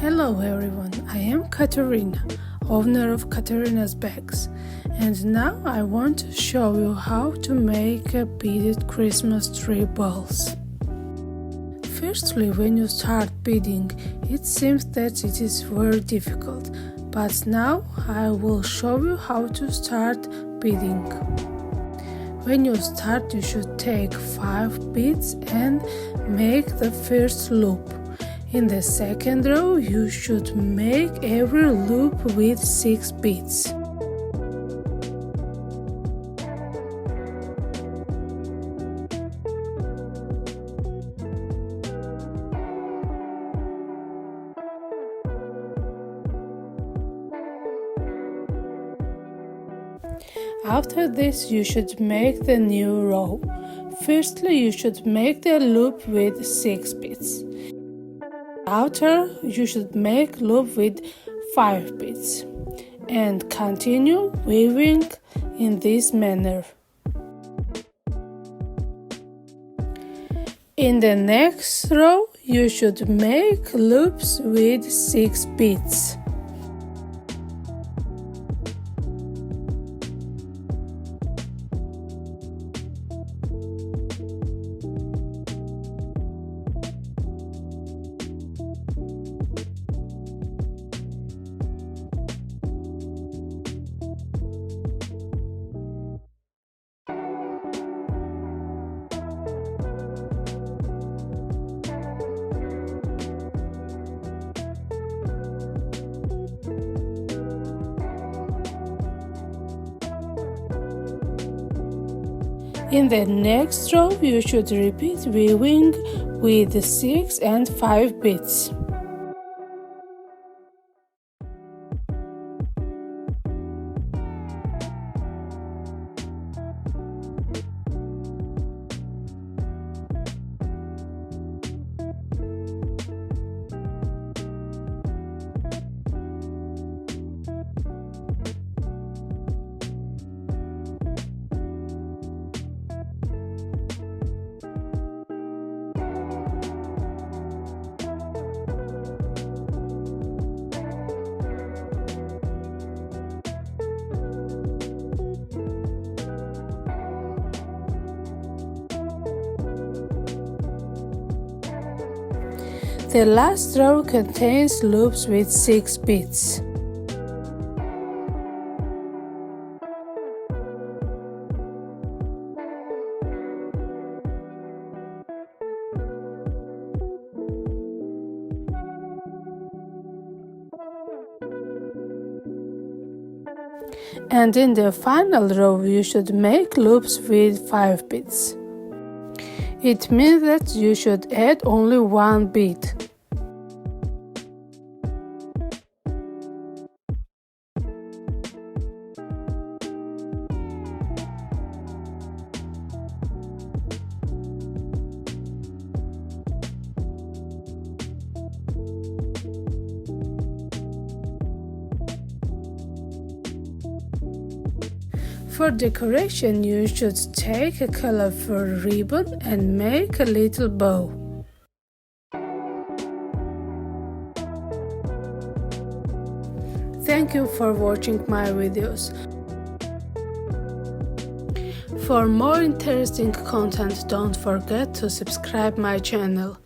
Hello everyone, I am Katerina, owner of Katerina's Bags, and now I want to show you how to make a beaded Christmas tree balls. Firstly, when you start beading, it seems that it is very difficult, but now I will show you how to start beading. When you start, you should take 5 beads and make the first loop. In the second row, you should make every loop with 6 beads. After this, you should make the new row. Firstly, you should make the loop with 6 beads. After, you should make loop with 5 beads and continue weaving in this manner. In the next row, you should make loops with 6 beads. In the next row, you should repeat weaving with 6 and 5 beads. The last row contains loops with 6 beads. And in the final row, you should make loops with 5 beads. It means that you should add only 1 bead. For decoration, you should take a colorful ribbon and make a little bow. Thank you for watching my videos. For more interesting content, don't forget to subscribe my channel.